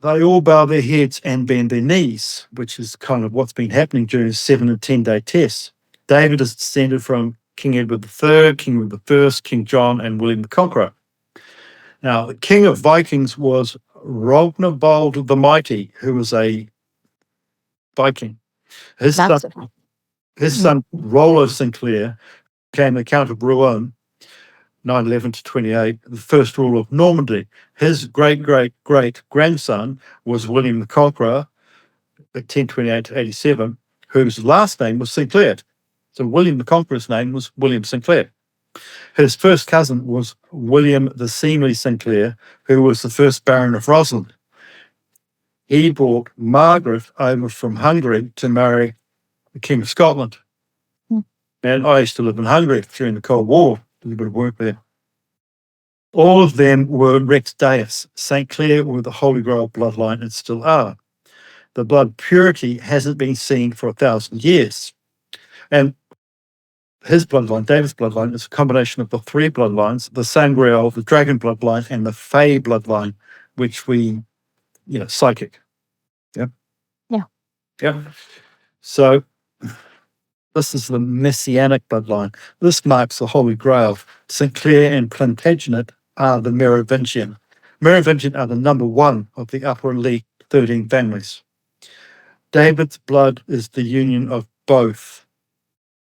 they all bow their heads and bend their knees, which is kind of what's been happening during the 7 and 10-day test. David is descended from King Edward III, King Edward I, King John, and William the Conqueror. Now, the king of Vikings was Rognvald the Mighty, who was a Viking. His son, Rollo Sinclair, became the Count of Rouen, 911 to 28, the first ruler of Normandy. His great-great-great-grandson was William the Conqueror, 1028 to 87, whose last name was Sinclair. So William the Conqueror's name was William Sinclair. His first cousin was William the Seemly Sinclair, who was the first Baron of Rosslyn. He brought Margaret over from Hungary to marry the King of Scotland. And I used to live in Hungary during the Cold War, did a bit of work there. All of them were Rex Deus. St. Clair were the Holy Grail bloodline and still are. The blood purity hasn't been seen for 1,000 years. And his bloodline, David's bloodline, is a combination of the three bloodlines, the Sangreal, the dragon bloodline, and the Fae bloodline, which psychic. Yeah. Yeah. Yeah. So this is the messianic bloodline. This marks the Holy Grail. St. Clair and Plantagenet are the Merovingian. Merovingian are the number one of the upper elite 13 families. David's blood is the union of both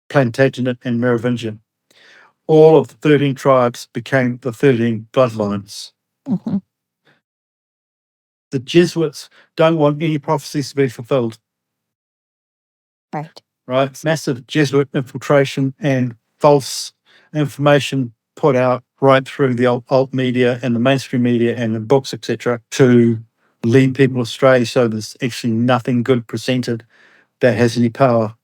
Plantagenet and Merovingian. All of the 13 tribes became the 13 bloodlines. Mm-hmm. The Jesuits don't want any prophecies to be fulfilled. Right? Massive Jesuit infiltration and false information put out right through the alt media and the mainstream media and the books, etc., to lead people astray, so there's actually nothing good presented that has any power.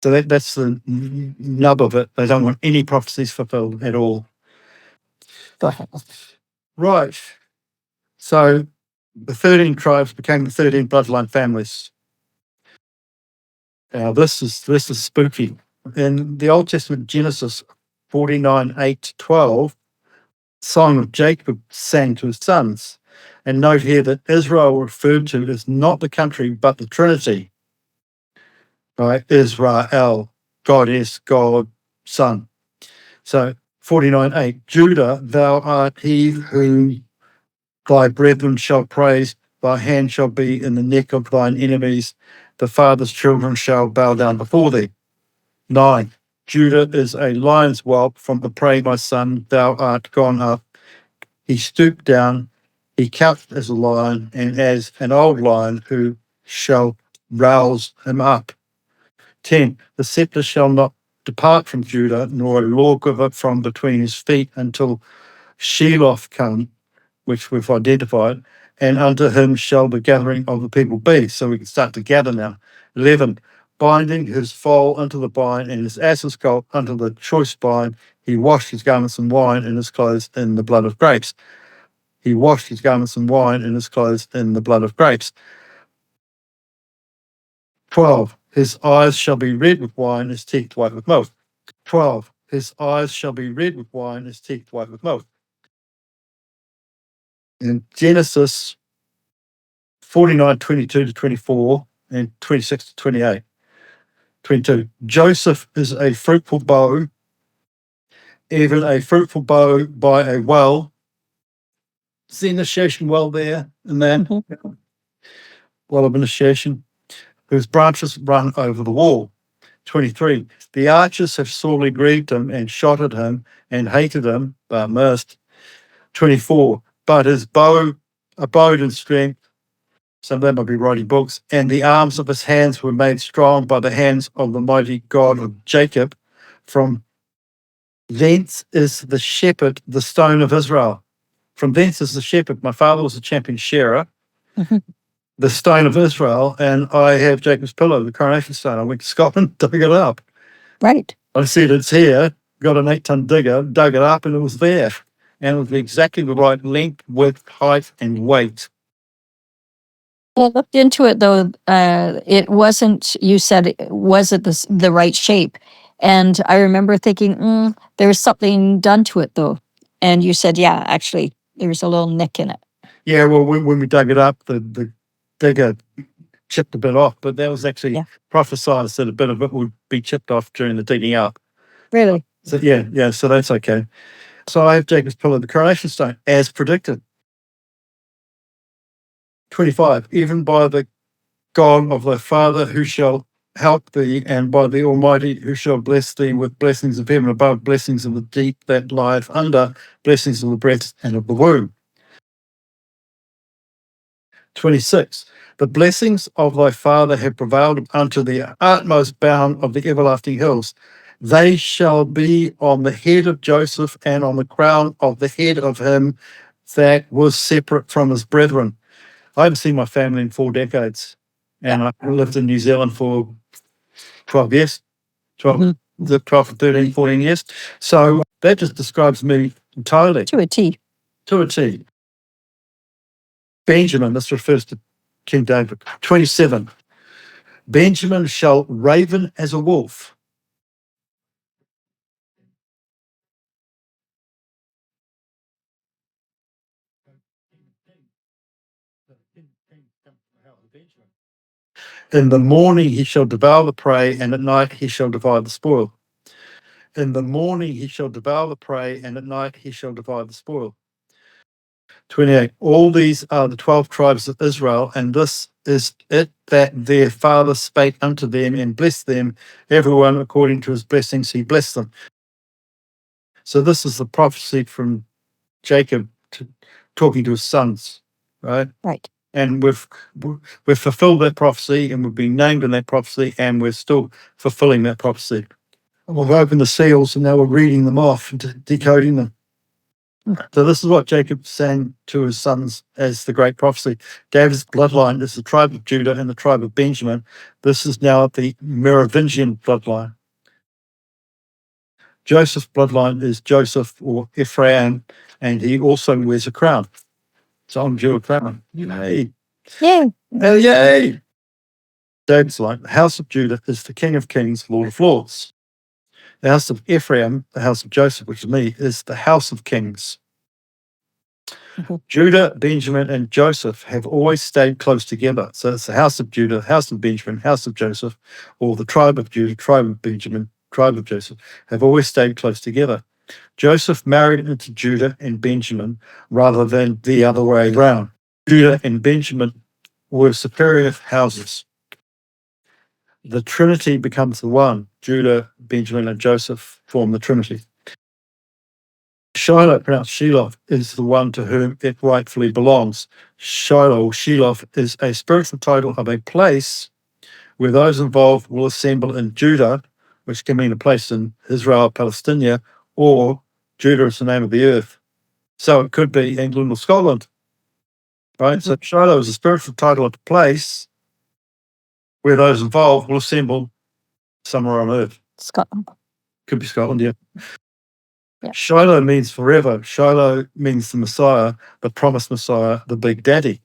So that's the nub of it. They don't want any prophecies fulfilled at all. Go ahead. Right. So the 13 tribes became the 13 bloodline families. Now this is spooky. In the Old Testament, Genesis 49:8-12, Song of Jacob sang to his sons. And note here that Israel referred to as not the country, but the Trinity. Right? Israel, God is God, Son. So 49:8, Judah, thou art he whom thy brethren shall praise, thy hand shall be in the neck of thine enemies, the father's children shall bow down before thee. 9, Judah is a lion's whelp from the prey, my son, thou art gone up. He stooped down, he couched as a lion, and as an old lion who shall rouse him up. 10, the scepter shall not depart from Judah, nor a lawgiver from between his feet until Sheloth come, which we've identified, and unto him shall the gathering of the people be. So we can start to gather now. 11, binding his foal unto the vine and his ass's colt unto the choice vine, he washed his garments in wine and his clothes in the blood of grapes. He washed his garments in wine and his clothes in the blood of grapes. 12, his eyes shall be red with wine, his teeth white with milk. 12, his eyes shall be red with wine, his teeth white with milk. In Genesis 49:22-24 and 26-28. 22, Joseph is a fruitful bow, even a fruitful bow by a well. Is the initiation well there? And then, well of initiation, whose branches run over the wall. 23, the archers have sorely grieved him and shot at him and hated him, but missed. 24, but his bow abode in strength. Some of them might be writing books. And the arms of his hands were made strong by the hands of the mighty God of Jacob. From thence is the shepherd, the stone of Israel. From thence is the shepherd. My father was a champion shearer, the stone of Israel, and I have Jacob's pillow, the coronation stone. I went to Scotland, dug it up. Right. I said, it's here, got an 8-ton digger, dug it up, and it was there. And it was exactly the right length, width, height, and weight. I looked into it, though. It wasn't, you said, was it the right shape? And I remember thinking, there was something done to it, though. And you said, yeah, actually, there's a little nick in it. Yeah, well, when we dug it up, the digger chipped a bit off, but that was actually Yeah. prophesied that a bit of it would be chipped off during the digging up. Really? So yeah, so that's okay. So I have Jacob's pillar, the coronation stone, as predicted. 25, even by the God of thy father who shall help thee, and by the Almighty who shall bless thee with blessings of heaven above, blessings of the deep that lieth under, blessings of the breast and of the womb. 26. The blessings of thy father have prevailed unto the utmost bound of the everlasting hills. They shall be on the head of Joseph and on the crown of the head of him that was separate from his brethren. I haven't seen my family in 4 decades, and I lived in New Zealand for 12 years, 12, the 12, 13, 14 years. So that just describes me entirely. To a T. To a T. Benjamin, this refers to King David. 27. Benjamin shall raven as a wolf. In the morning he shall devour the prey, and at night he shall divide the spoil. In the morning he shall devour the prey, and at night he shall divide the spoil. 28. All these are the 12 tribes of Israel, and this is it that their father spake unto them and blessed them, everyone according to his blessings he blessed them. So this is the prophecy from Jacob talking to his sons, right? Right. And we've fulfilled that prophecy, and we've been named in that prophecy, and we're still fulfilling that prophecy. We've opened the seals, and now we're reading them off and decoding them. So this is what Jacob sang to his sons as the great prophecy. David's bloodline is the tribe of Judah and the tribe of Benjamin. This is now the Merovingian bloodline. Joseph's bloodline is Joseph or Ephraim, and he also wears a crown. So I'm Jew crown. Yay. Yay. Oh, yay. David's line, the house of Judah is the King of Kings, Lord of Lords. The house of Ephraim, the house of Joseph, which is me, is the house of kings. Judah, Benjamin, and Joseph have always stayed close together. So it's the house of Judah, house of Benjamin, house of Joseph, or the tribe of Judah, tribe of Benjamin, tribe of Joseph, have always stayed close together. Joseph married into Judah and Benjamin rather than the other way around. Judah and Benjamin were superior houses. The Trinity becomes the one. Judah, Benjamin, and Joseph form the Trinity. Shiloh, pronounced Shiloh, is the one to whom it rightfully belongs. Shiloh, Shiloh, is a spiritual title of a place where those involved will assemble in Judah, which can mean a place in Israel, Palestine, or Judah is the name of the earth. So it could be England or Scotland, right? So Shiloh is a spiritual title of a place where those involved will assemble somewhere on earth. Scotland. Could be Scotland, yeah. Yeah. Shiloh means forever. Shiloh means the Messiah, the promised Messiah, the Big Daddy.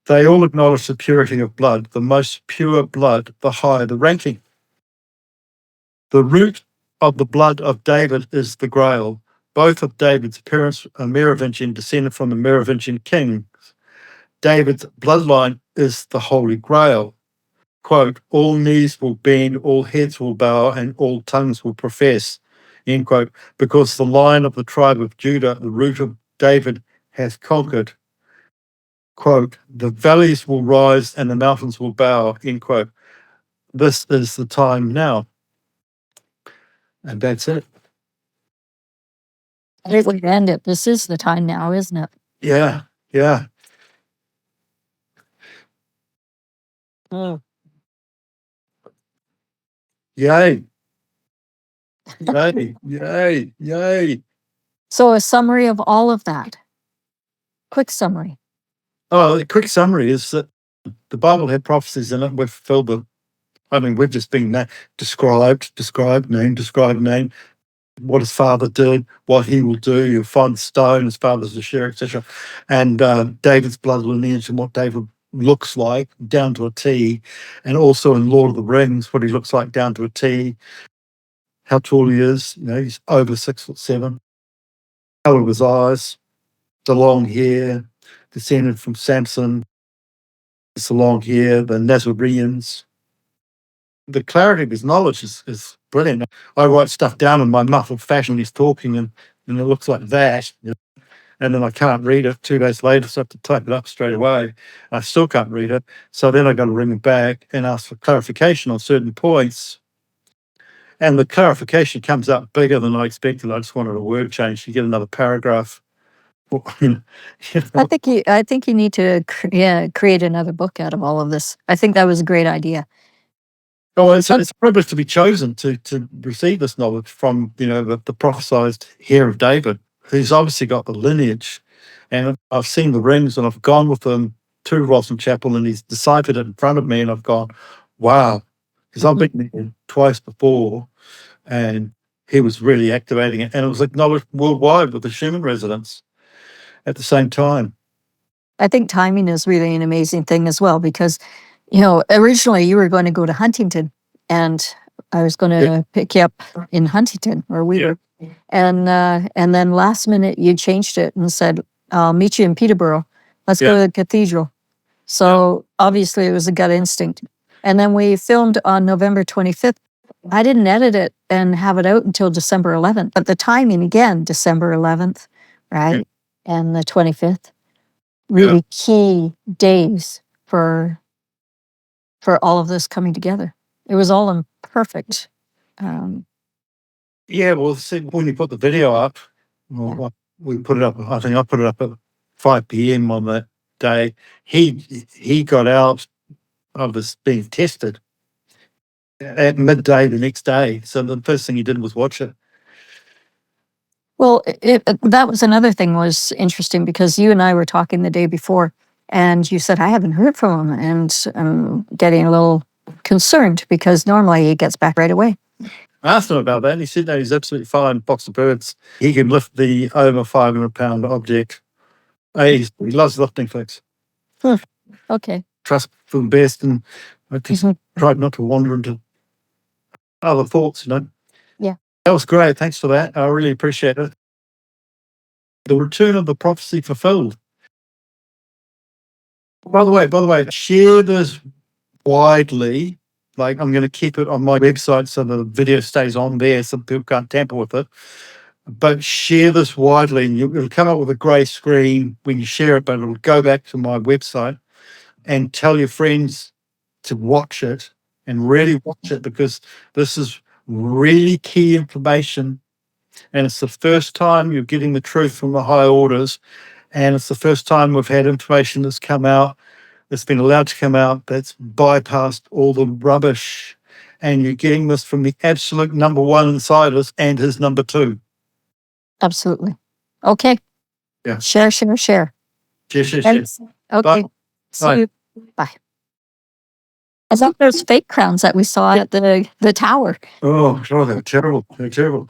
They all acknowledge the purity of blood. The most pure blood, the higher the ranking. The root of the blood of David is the Grail. Both of David's parents are Merovingian, descended from the Merovingian kings. David's bloodline is the Holy Grail. Quote, all knees will bend, all heads will bow, and all tongues will profess, end quote, because the line of the tribe of Judah, the root of David, hath conquered. Quote, the valleys will rise and the mountains will bow, end quote. This is the time now. And that's it. Great way to end it. This is the time now, isn't it? Yeah, yeah. Oh. Yay. Yay, yay, yay. So a summary of all of that. Quick summary. Oh, a quick summary is that the Bible had prophecies in it. We've filled them. I mean, we've just been described, name, what his father did, what he will do. You'll find the stone, his father's the share, etc. And David's blood lineage and what David looks like down to a T. And also in Lord of the Rings, what he looks like down to a T. How tall he is. You know, he's over 6'7". Colour of his eyes. the long hair, descended from Samson, the long hair, the Nazarenes. The clarity of his knowledge is brilliant. I write stuff down in my muffled fashion. He's talking, and it looks like that. And then I can't read it 2 days later, so I have to type it up straight away. I still can't read it. So then I got to ring him back and ask for clarification on certain points. And the clarification comes up bigger than I expected. I just wanted a word change to get another paragraph. I think you need to create another book out of all of this. I think that was a great idea. Oh, it's a privilege to be chosen to receive this knowledge from, the prophesied heir of David, who's obviously got the lineage. And I've seen the rings, and I've gone with them to Rosslyn Chapel, and he's deciphered it in front of me, and I've gone, wow, because I've been there twice before, and he was really activating it, and it was acknowledged worldwide with the Schumann resonance at the same time. I think timing is really an amazing thing as well, because, originally you were going to go to Huntington, and I was going to pick you up in Huntington, or we were. And then last minute you changed it and said, I'll meet you in Peterborough. Let's go to the cathedral. So obviously it was a gut instinct. And then we filmed on November 25th. I didn't edit it and have it out until December 11th. But the timing, again, December 11th, right? And the 25th. Really key days for all of this coming together. It was all in perfect. Yeah, well, see, when you put the video up, we put it up. I think I put it up at 5 p.m. on that day. He got out of this being tested at midday the next day. So the first thing he did was watch it. Well, that was another thing was interesting, because you and I were talking the day before, and you said, I haven't heard from him, and I'm getting a little concerned because normally he gets back right away. I asked him about that, and he said, no, he's absolutely fine. Box of birds. He can lift the over 500-pound object. He loves lifting things. Okay. Trust for the best, and I just tried not to wander into other thoughts, Yeah. That was great. Thanks for that. I really appreciate it. The return of the prophecy fulfilled. By the way, share this widely. Like, I'm going to keep it on my website so the video stays on there so people can't tamper with it. But share this widely, and it'll come up with a grey screen when you share it, but it'll go back to my website, and tell your friends to watch it and really watch it, because this is really key information. And it's the first time you're getting the truth from the high orders. And it's the first time we've had information that's come out, that's been allowed to come out, that's bypassed all the rubbish. And you're getting this from the absolute number one inside us and his number two. Absolutely. Okay. Yeah. Share. Share. Thanks. Okay. Bye. See you. Bye. I thought those fake crowns that we saw at the tower. Oh, they're terrible. They're terrible.